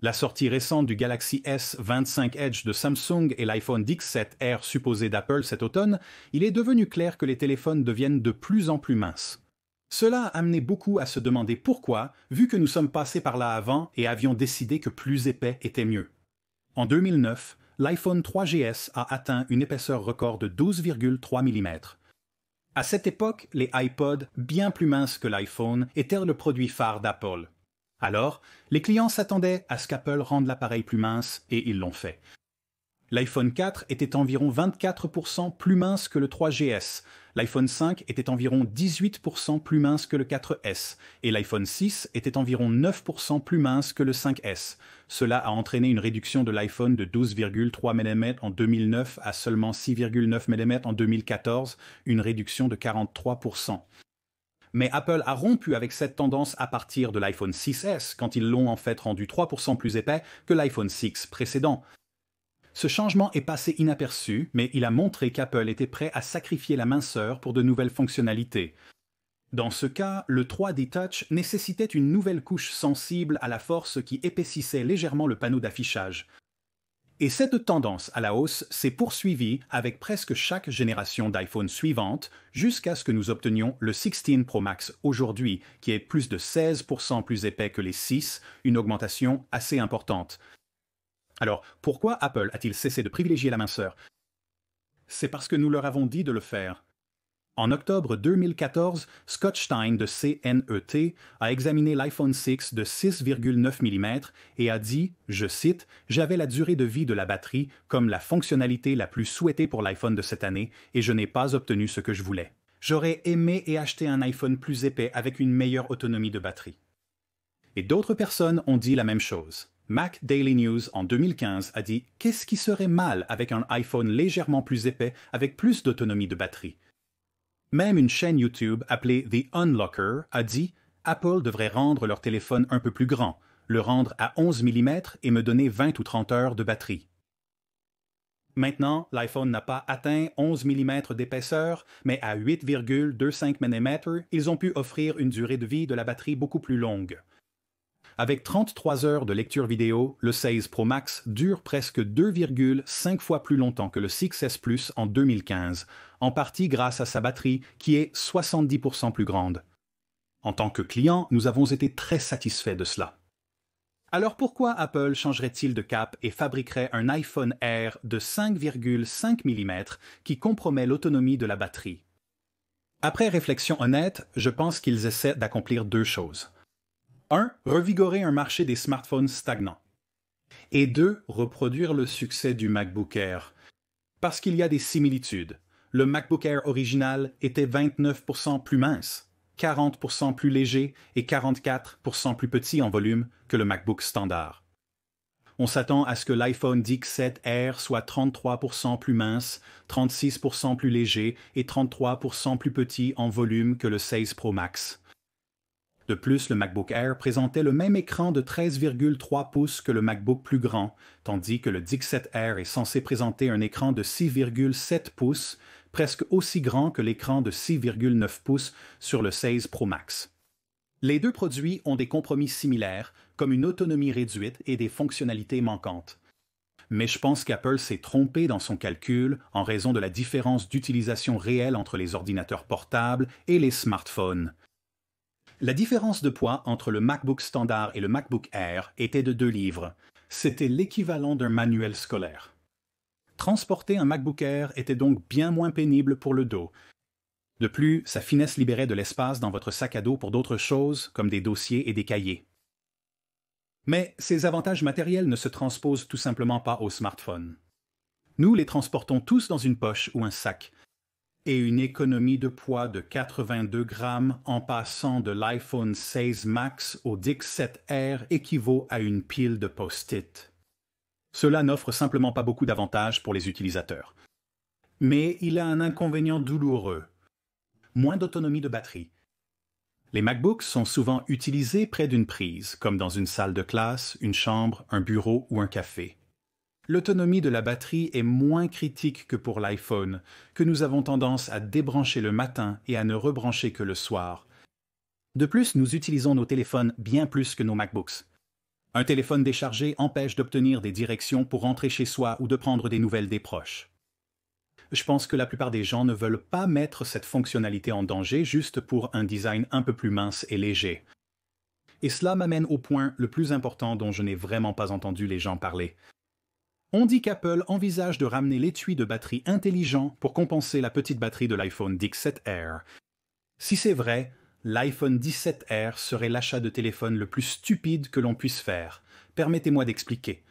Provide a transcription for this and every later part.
La sortie récente du Galaxy S25 Edge de Samsung et l'iPhone X7R supposé d'Apple cet automne, il est devenu clair que les téléphones deviennent de plus en plus minces. Cela a amené beaucoup à se demander pourquoi, vu que nous sommes passés par là avant et avions décidé que plus épais était mieux. En 2009, l'iPhone 3GS a atteint une épaisseur record de 12,3 mm. À cette époque, les iPods, bien plus minces que l'iPhone, étaient le produit phare d'Apple. Alors, les clients s'attendaient à ce qu'Apple rende l'appareil plus mince, et ils l'ont fait. L'iPhone 4 était environ 24% plus mince que le 3GS, l'iPhone 5 était environ 18% plus mince que le 4S, et l'iPhone 6 était environ 9% plus mince que le 5S. Cela a entraîné une réduction de l'iPhone de 12,3 mm en 2009 à seulement 6,9 mm en 2014, une réduction de 43%. Mais Apple a rompu avec cette tendance à partir de l'iPhone 6S, quand ils l'ont en fait rendu 3% plus épais que l'iPhone 6 précédent. Ce changement est passé inaperçu, mais il a montré qu'Apple était prêt à sacrifier la minceur pour de nouvelles fonctionnalités. Dans ce cas, le 3D Touch nécessitait une nouvelle couche sensible à la force qui épaississait légèrement le panneau d'affichage. Et cette tendance à la hausse s'est poursuivie avec presque chaque génération d'iPhone suivante, jusqu'à ce que nous obtenions le 16 Pro Max aujourd'hui, qui est plus de 16% plus épais que les 6, une augmentation assez importante. Alors, pourquoi Apple a-t-il cessé de privilégier la minceur? C'est parce que nous leur avons dit de le faire. En octobre 2014, Scott Stein de CNET a examiné l'iPhone 6 de 6,9 mm et a dit, je cite, « J'avais la durée de vie de la batterie comme la fonctionnalité la plus souhaitée pour l'iPhone de cette année et je n'ai pas obtenu ce que je voulais. J'aurais aimé et acheté un iPhone plus épais avec une meilleure autonomie de batterie. » Et d'autres personnes ont dit la même chose. Mac Daily News en 2015 a dit « Qu'est-ce qui serait mal avec un iPhone légèrement plus épais avec plus d'autonomie de batterie ?» Même une chaîne YouTube appelée The Unlocker a dit « Apple devrait rendre leur téléphone un peu plus grand, le rendre à 11 mm et me donner 20 ou 30 heures de batterie. » Maintenant, l'iPhone n'a pas atteint 11 mm d'épaisseur, mais à 8,25 mm, ils ont pu offrir une durée de vie de la batterie beaucoup plus longue. Avec 33 heures de lecture vidéo, le 16 Pro Max dure presque 2,5 fois plus longtemps que le 6S Plus en 2015, en partie grâce à sa batterie qui est 70% plus grande. En tant que client, nous avons été très satisfaits de cela. Alors pourquoi Apple changerait-il de cap et fabriquerait un iPhone Air de 5,5 mm qui compromet l'autonomie de la batterie? Après réflexion honnête, je pense qu'ils essaient d'accomplir deux choses. 1. Revigorer un marché des smartphones stagnants. Et 2. Reproduire le succès du MacBook Air. Parce qu'il y a des similitudes. Le MacBook Air original était 29% plus mince, 40% plus léger et 44% plus petit en volume que le MacBook standard. On s'attend à ce que l'iPhone X7R soit 33% plus mince, 36% plus léger et 33% plus petit en volume que le 16 Pro Max. De plus, le MacBook Air présentait le même écran de 13,3 pouces que le MacBook plus grand, tandis que le X7R est censé présenter un écran de 6,7 pouces, presque aussi grand que l'écran de 6,9 pouces sur le 16 Pro Max. Les deux produits ont des compromis similaires, comme une autonomie réduite et des fonctionnalités manquantes. Mais je pense qu'Apple s'est trompé dans son calcul en raison de la différence d'utilisation réelle entre les ordinateurs portables et les smartphones. La différence de poids entre le MacBook standard et le MacBook Air était de 2 livres. C'était l'équivalent d'un manuel scolaire. Transporter un MacBook Air était donc bien moins pénible pour le dos. De plus, sa finesse libérait de l'espace dans votre sac à dos pour d'autres choses, comme des dossiers et des cahiers. Mais ces avantages matériels ne se transposent tout simplement pas au smartphone. Nous les transportons tous dans une poche ou un sac. Et une économie de poids de 82 grammes en passant de l'iPhone 16 Max au X7R équivaut à une pile de post-it. Cela n'offre simplement pas beaucoup d'avantages pour les utilisateurs. Mais il a un inconvénient douloureux. Moins d'autonomie de batterie. Les MacBooks sont souvent utilisés près d'une prise, comme dans une salle de classe, une chambre, un bureau ou un café. L'autonomie de la batterie est moins critique que pour l'iPhone, que nous avons tendance à débrancher le matin et à ne rebrancher que le soir. De plus, nous utilisons nos téléphones bien plus que nos MacBooks. Un téléphone déchargé empêche d'obtenir des directions pour rentrer chez soi ou de prendre des nouvelles des proches. Je pense que la plupart des gens ne veulent pas mettre cette fonctionnalité en danger juste pour un design un peu plus mince et léger. Et cela m'amène au point le plus important dont je n'ai vraiment pas entendu les gens parler. On dit qu'Apple envisage de ramener l'étui de batterie intelligent pour compenser la petite batterie de l'iPhone XR. Si c'est vrai, l'iPhone XR serait l'achat de téléphone le plus stupide que l'on puisse faire. Permettez-moi d'expliquer.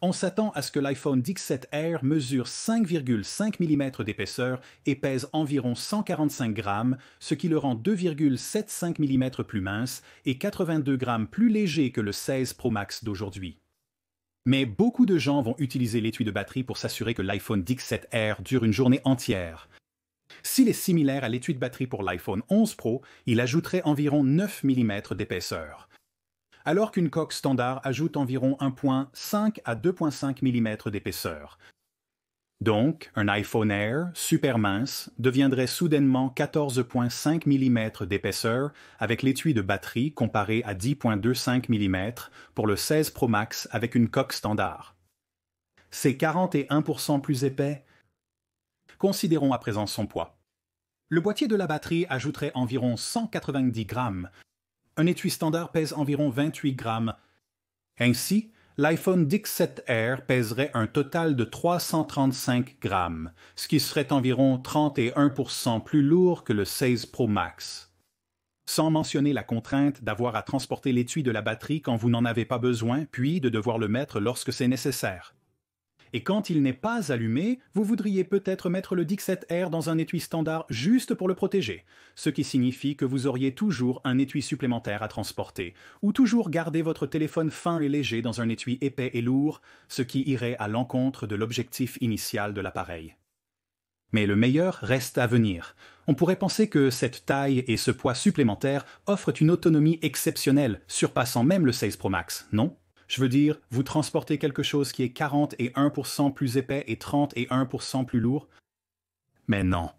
On s'attend à ce que l'iPhone XR mesure 5,5 mm d'épaisseur et pèse environ 145 grammes, ce qui le rend 2,75 mm plus mince et 82 grammes plus léger que le 16 Pro Max d'aujourd'hui. Mais beaucoup de gens vont utiliser l'étui de batterie pour s'assurer que l'iPhone XR dure une journée entière. S'il est similaire à l'étui de batterie pour l'iPhone 11 Pro, il ajouterait environ 9 mm d'épaisseur. Alors qu'une coque standard ajoute environ 1,5 à 2,5 mm d'épaisseur. Donc, un iPhone Air, super mince, deviendrait soudainement 14,5 mm d'épaisseur avec l'étui de batterie comparé à 10,25 mm pour le 16 Pro Max avec une coque standard. C'est 41% plus épais. Considérons à présent son poids. Le boîtier de la batterie ajouterait environ 190 grammes. Un étui standard pèse environ 28 grammes. Ainsi, l'iPhone XR pèserait un total de 335 grammes, ce qui serait environ 31% plus lourd que le 16 Pro Max. Sans mentionner la contrainte d'avoir à transporter l'étui de la batterie quand vous n'en avez pas besoin, puis de devoir le mettre lorsque c'est nécessaire. Et quand il n'est pas allumé, vous voudriez peut-être mettre le XR dans un étui standard juste pour le protéger, ce qui signifie que vous auriez toujours un étui supplémentaire à transporter, ou toujours garder votre téléphone fin et léger dans un étui épais et lourd, ce qui irait à l'encontre de l'objectif initial de l'appareil. Mais le meilleur reste à venir. On pourrait penser que cette taille et ce poids supplémentaire offrent une autonomie exceptionnelle, surpassant même le 16 Pro Max, non? Je veux dire, vous transportez quelque chose qui est 41% plus épais et 31% plus lourd? Mais non.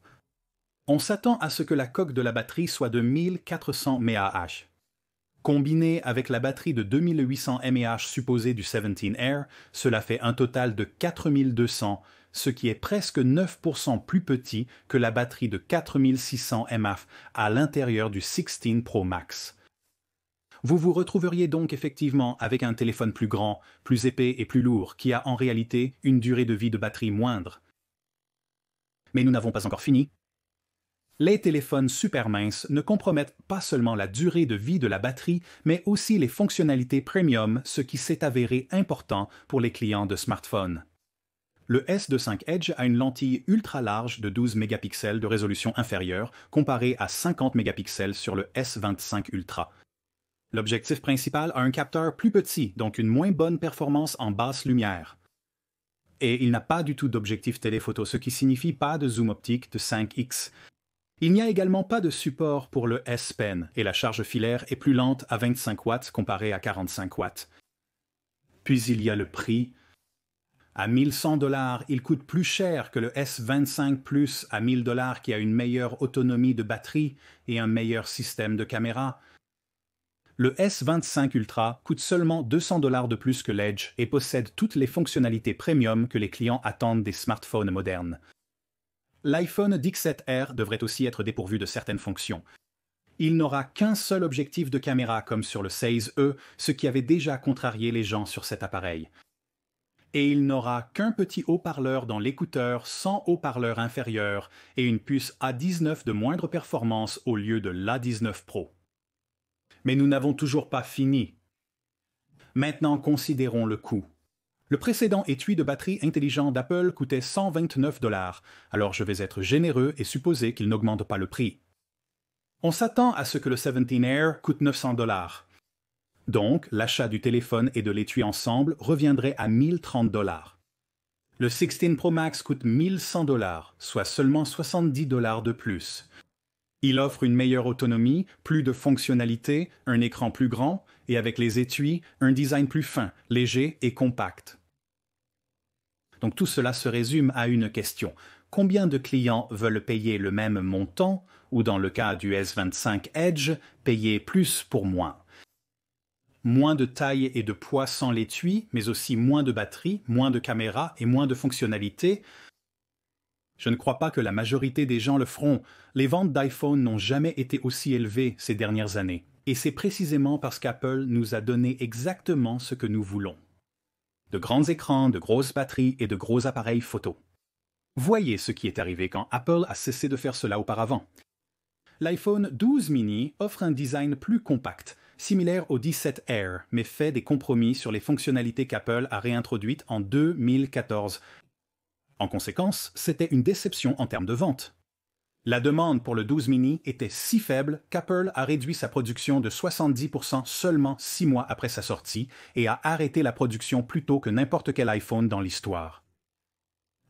On s'attend à ce que la coque de la batterie soit de 1400 mAh. Combiné avec la batterie de 2800 mAh supposée du 17 Air, cela fait un total de 4200, ce qui est presque 9% plus petit que la batterie de 4600 mAh à l'intérieur du 16 Pro Max. Vous vous retrouveriez donc effectivement avec un téléphone plus grand, plus épais et plus lourd, qui a en réalité une durée de vie de batterie moindre. Mais nous n'avons pas encore fini. Les téléphones super minces ne compromettent pas seulement la durée de vie de la batterie, mais aussi les fonctionnalités premium, ce qui s'est avéré important pour les clients de smartphones. Le S25 Edge a une lentille ultra large de 12 mégapixels de résolution inférieure, comparée à 50 mégapixels sur le S25 Ultra. L'objectif principal a un capteur plus petit, donc une moins bonne performance en basse lumière. Et il n'a pas du tout d'objectif téléphoto, ce qui signifie pas de zoom optique de 5x. Il n'y a également pas de support pour le S Pen, et la charge filaire est plus lente à 25 watts comparée à 45 watts. Puis il y a le prix. À 1100 $, il coûte plus cher que le S25 Plus à 1000 $ qui a une meilleure autonomie de batterie et un meilleur système de caméra. Le S25 Ultra coûte seulement 200 $ de plus que l'Edge et possède toutes les fonctionnalités premium que les clients attendent des smartphones modernes. L'iPhone XR devrait aussi être dépourvu de certaines fonctions. Il n'aura qu'un seul objectif de caméra comme sur le 16e, ce qui avait déjà contrarié les gens sur cet appareil. Et il n'aura qu'un petit haut-parleur dans l'écouteur sans haut-parleur inférieur et une puce A19 de moindre performance au lieu de l'A19 Pro. Mais nous n'avons toujours pas fini. Maintenant, considérons le coût. Le précédent étui de batterie intelligent d'Apple coûtait 129 $, alors je vais être généreux et supposer qu'il n'augmente pas le prix. On s'attend à ce que le 17 Air coûte 900 $. Donc, l'achat du téléphone et de l'étui ensemble reviendrait à 1030 $. Le 16 Pro Max coûte 1100 $, soit seulement 70 $ de plus. Il offre une meilleure autonomie, plus de fonctionnalités, un écran plus grand et avec les étuis, un design plus fin, léger et compact. Donc tout cela se résume à une question. Combien de clients veulent payer le même montant ou dans le cas du S25 Edge, payer plus pour moins? moins de taille et de poids sans l'étui, mais aussi moins de batterie, moins de caméras et moins de fonctionnalités. Je ne crois pas que la majorité des gens le feront. Les ventes d'iPhone n'ont jamais été aussi élevées ces dernières années. Et c'est précisément parce qu'Apple nous a donné exactement ce que nous voulons. De grands écrans, de grosses batteries et de gros appareils photo. Voyez ce qui est arrivé quand Apple a cessé de faire cela auparavant. L'iPhone 12 mini offre un design plus compact, similaire au 17 Air, mais fait des compromis sur les fonctionnalités qu'Apple a réintroduites en 2014. En conséquence, c'était une déception en termes de vente. La demande pour le 12 mini était si faible qu'Apple a réduit sa production de 70% seulement 6 mois après sa sortie et a arrêté la production plus tôt que n'importe quel iPhone dans l'histoire.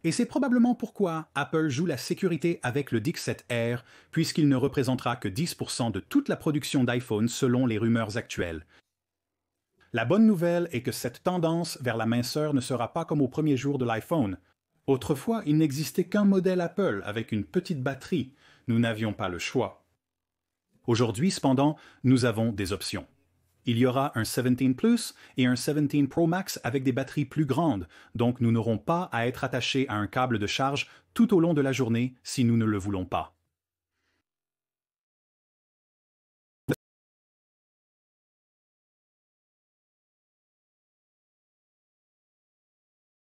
Et c'est probablement pourquoi Apple joue la sécurité avec le 17 Air, puisqu'il ne représentera que 10% de toute la production d'iPhone selon les rumeurs actuelles. La bonne nouvelle est que cette tendance vers la minceur ne sera pas comme au premier jour de l'iPhone. Autrefois, il n'existait qu'un modèle Apple avec une petite batterie. Nous n'avions pas le choix. Aujourd'hui, cependant, nous avons des options. Il y aura un 17 Plus et un 17 Pro Max avec des batteries plus grandes, donc nous n'aurons pas à être attachés à un câble de charge tout au long de la journée si nous ne le voulons pas.